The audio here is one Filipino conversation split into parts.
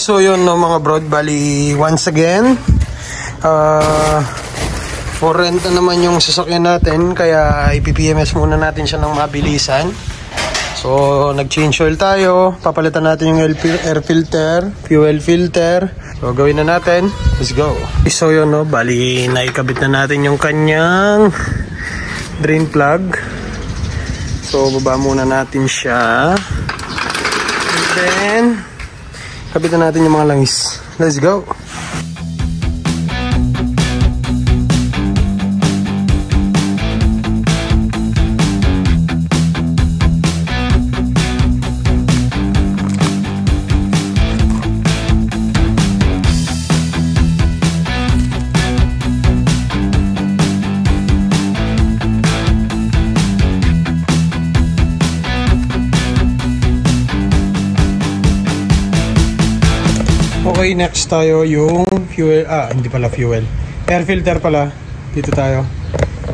So yun no mga brod, bali once again for rent na naman yung sasakyan natin, kaya ipipms muna natin siya ng mabilisan. So nag-change oil tayo, papalitan natin yung air filter, fuel filter. So gawin na natin, let's go. So yun no, bali naikabit na natin yung kanyang drain plug. So baba muna natin siya, and then kabitan natin yung mga langis. Let's go. Okay, next tayo yung fuel, hindi pala fuel, air filter pala. Dito tayo,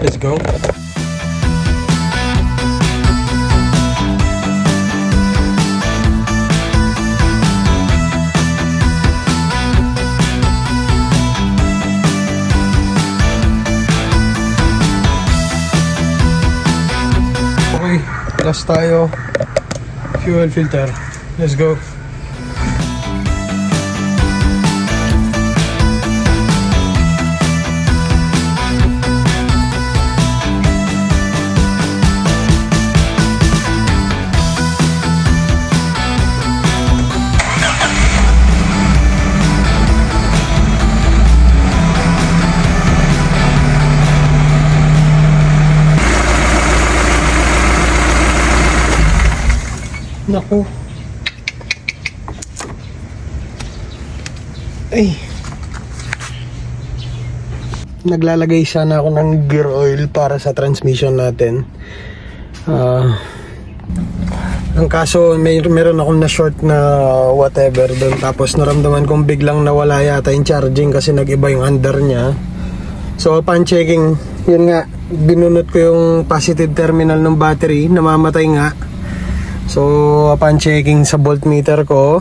let's go. Okay, last tayo, fuel filter, let's go. Naku. Ay. Naglalagay sana ako ng gear oil para sa transmission natin. Ang kaso meron akong na short na whatever doon, tapos naramdaman kong biglang nawala yata yung charging kasi nag-iba yung under niya. So upon checking, yun nga, binunot ko yung positive terminal ng battery, namamatay nga. So upon checking sa voltmeter ko,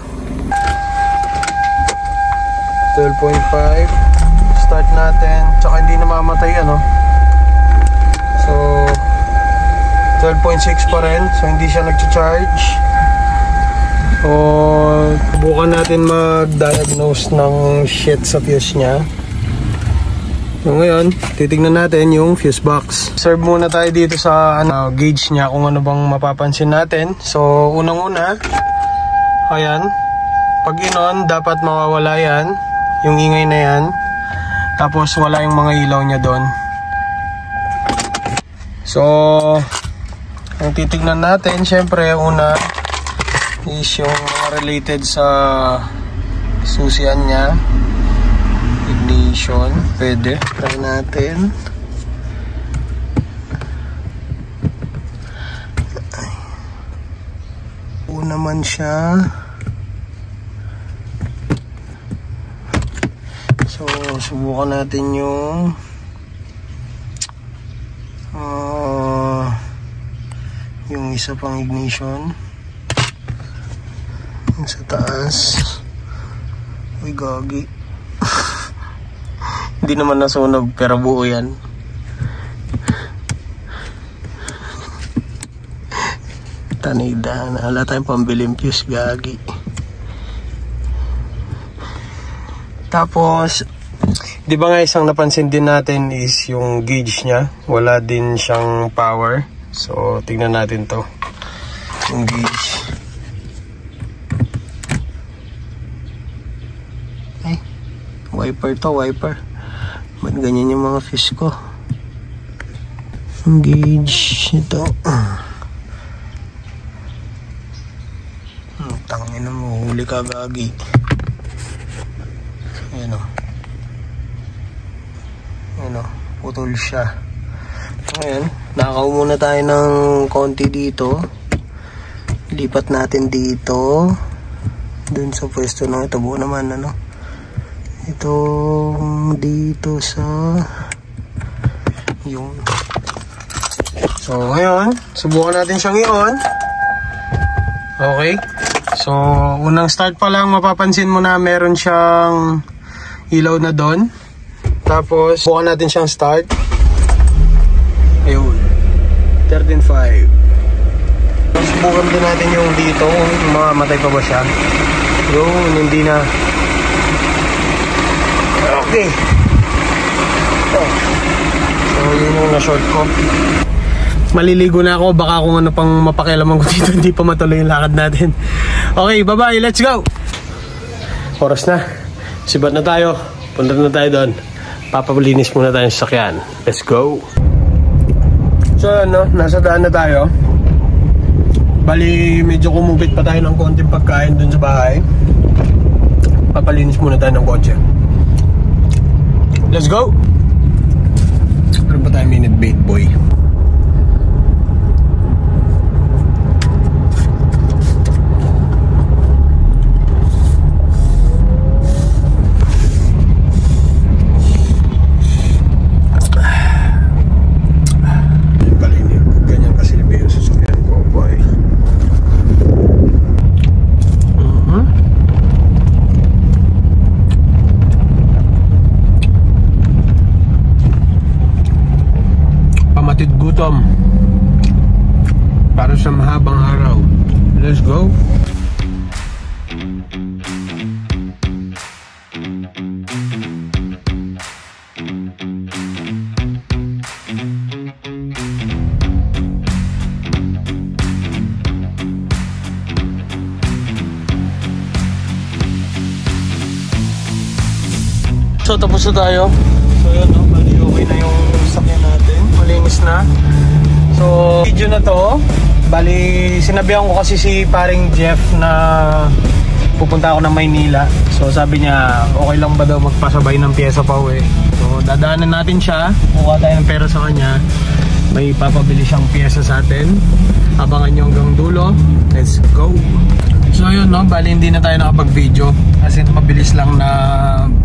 12.5, start natin, tsaka hindi namamatay ano. So 12.6 pa rin, so hindi siya nag-charge. So bukan natin mag-diagnose ng shit sa fuse nya. So ngayon, titignan natin yung fuse box. Observe muna tayo dito sa gauge nya kung ano bang mapapansin natin. So unang-una, ayan, pag in-on, dapat mawawala yan, yung ingay na yan. Tapos wala yung mga ilaw nya doon. So ang titignan natin, syempre una is yung mga related sa susian nya. Ignition, pwede, try natin. Una man siya. So subukan natin yung isa pang ignition sa taas. Uy, gagi. Hindi naman nasunog pero buo yan. Tanida, wala tayong pambiling fuse, gagi. Tapos di ba nga isang napansin din natin is yung gauge nya, wala din siyang power. So tignan natin to, yung gauge. Ay, wiper to, wiper. Ba't ganyan yung mga fish ko? Yung gauge ito. Tangin na mo, huli ka, gagi. Ayan o. Ayan o, putol siya. Ngayon, nakaw muna tayo ng konti dito. Lipat natin dito. Dun sa pwesto na ito. Buo naman, ano? Ito dito sa yung. So, ngayon, subukan natin siyang i-on. Okay. So, unang start pa lang, mapapansin mo na meron siyang ilaw na doon. Tapos, bukan natin siyang start. Ayun. 13.5. Subukan din natin yung dito, kung mamamatay pa ba siya. Yun, hindi na. Okay. So, yun yung na-short ko. Maliligo na ako, baka kung ano pang mapakialaman ko dito, hindi pa matuloy yung lakad natin. Okay, bye-bye, let's go! Oras na, sibat na tayo, punta na tayo doon. Papalinis muna tayo sa sakyan. Let's go! So ano, nasa daan na tayo. Bali, medyo kumupit pa tayo ng konting pagkain doon sa bahay. Papalinis muna tayo ng kotse. Let's go! Ano ba tayo minute bait boy? Gutom para sa mahabang araw. Let's go. So tapos na tayo. So yun, no? Bali okay na yung sakyan natin. Malinis na. So video na to, bali sinabihan ko kasi si paring Jeff na pupunta ako ng Maynila. So sabi niya okay lang ba daw magpasabay ng pyesa pa uwi. So dadaanan natin siya, kuha tayo ng pera sa kanya. May papabili siyang pyesa sa atin. Abangan nyo hanggang dulo. Let's go. So yun, no, bali hindi na tayo nakapag-video kasi mabilis lang na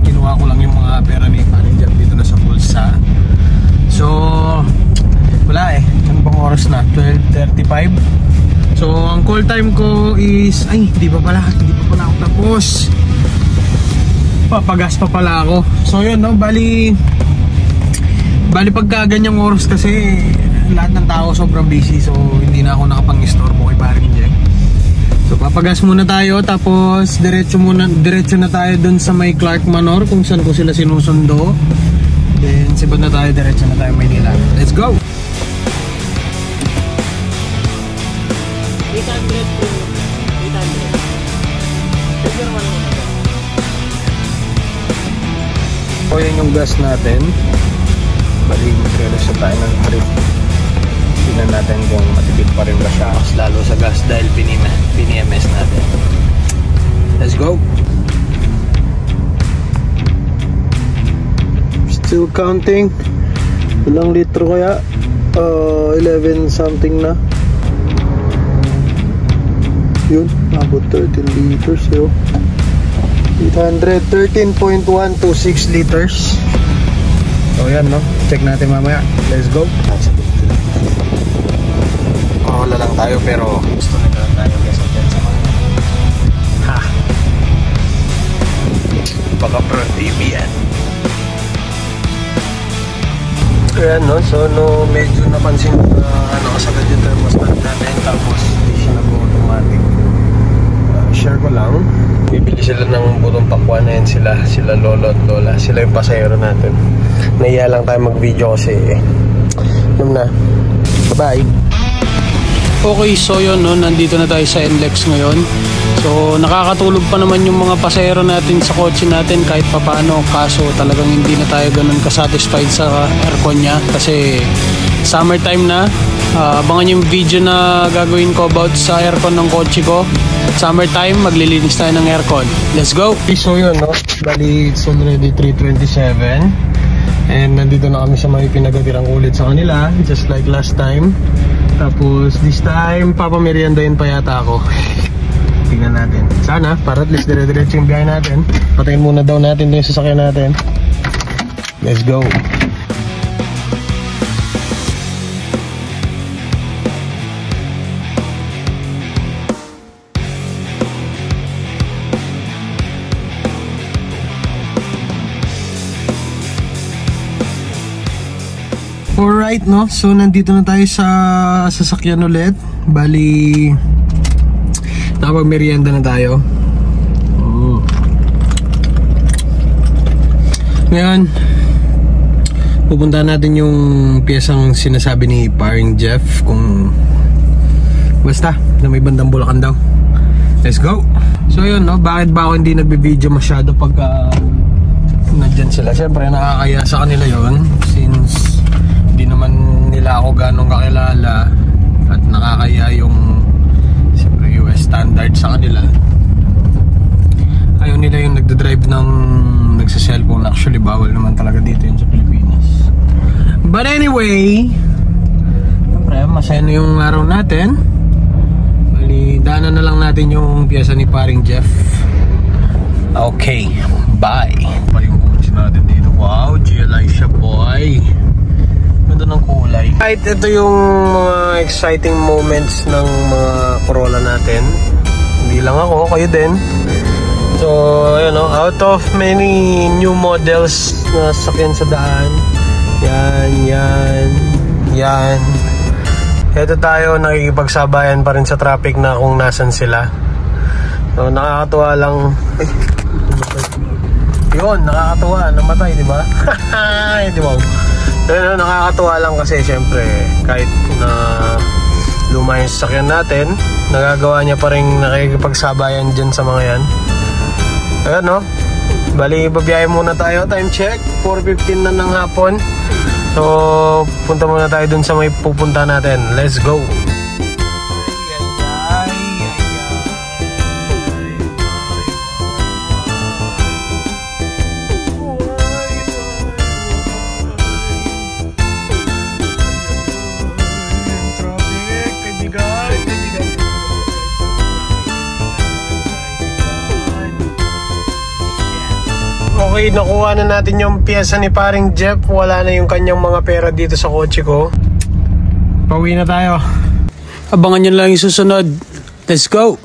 kinuha ko lang yung mga pera ni paring Jeff dito na sa bulsa. So wala eh, ano bang oras na? 12:35. So ang call time ko is, ay hindi pa pala ako tapos. Papagas pa pala ako. So yun, no, bali pagka ganyang oras kasi lahat ng tao sobrang busy. So hindi na ako nakapang-istorbo kay paring Jeff. So papagas muna tayo, tapos diretso na tayo dun sa may Clark Manor kung saan ko sila sinusundo. Then sibad na tayo, diretso na tayo Maynila. Let's go! 800 po. 800. Figure mo naman ito. So yan yung gas natin. Bali mag-realize tayo ng trip. Tingnan natin kung matipid pa rin ba siya. Mas lalo sa gas dahil PNMS natin. Let's go! Still counting. Ilang litro kaya? 11 something na. Yun, abot 13 liters yun. 813.126 liters. So yan, no, check natin mamaya. Let's go. Wala lang tayo pero gusto na lang tayo guys dyan sa mga ha, baka pro TV yan. Ayan, no, so no, medyo napansin na nakasagad yung thermostat natin tapos hindi siya nag-automatic. Share ko lang, bibili sila ng butong pakwan na yan, sila lolo at lola, sila yung pasayero natin. Naiya lang tayo mag video kasi alam na. Bye bye. Okay, so yun, no, nandito na tayo sa NLEX ngayon. So nakakatulog pa naman yung mga pasahero natin sa kotse natin kahit papaano, kaso talagang hindi na tayo ganun kasatisfied sa aircon nya kasi summertime na. Abangan yung video na gagawin ko about sa aircon ng kotse ko. Summertime, maglilinis tayo ng aircon. Let's go! Okay, so yun, no, bali it's already 3:27 and nandito na kami sa may pinagatirang ulit sa kanila just like last time. Tapos this time papameriendahin pa yata ako. Tingnan natin. Sana para at least dire-diretso yung biyahe natin. Patayin muna daw natin yung sasakyan natin. Let's go. alright, no? So, nandito na tayo sa sasakyan ulit. Bali, nakapag-merienda na tayo. Ngayon, pupunta natin yung piyesang sinasabi ni paring Jeff. Kung basta, na may bandang Bulacan daw. Let's go! So yun, no? Bakit ba ako hindi nagbe-video masyado pagka nandyan sila? Siyempre, nakakaya sa kanila yon, since hindi naman nila ako ganong kakilala. At nakakaya yung siyempre US standard sa kanila. Ayaw nila yung nagdadrive ng nagsa-cellphone. Actually, bawal naman talaga dito yun sa Pilipinas. But anyway, siyempre, masaya na yung araw natin. Bali, daanan na lang natin yung piyesa ni paring Jeff. Okay, bye. Pa yung kotse natin dito. Wow, GLI siya, boy. Ganda ng kulay. Right, ito yung mga exciting moments ng mga Corolla natin. Hindi lang ako, kayo din. So, you know, out of many new models na sakyan sa daan, yan. Ito tayo, nakikipagsabayan pa rin sa traffic na kung nasan sila. So, nakakatuwa lang. Yun, nakakatuwa. Namatay, di ba? Di ba? So, nakakatuwa lang kasi, syempre, kahit na luma yung sasakyan natin, nagagawa niya pa rin nakikipagsabayan dyan sa mga yan. Ayan, no? Bali, babiyahe muna tayo. Time check, 4:15 na ng hapon. So, punta muna tayo dun sa may pupunta natin. Let's go! Okay, nakuha na natin yung piyesa ni paring Jeff. Wala na yung kanyang mga pera dito sa kotse ko. Pauwi na tayo. Abangan nyo lang yung susunod. Let's go!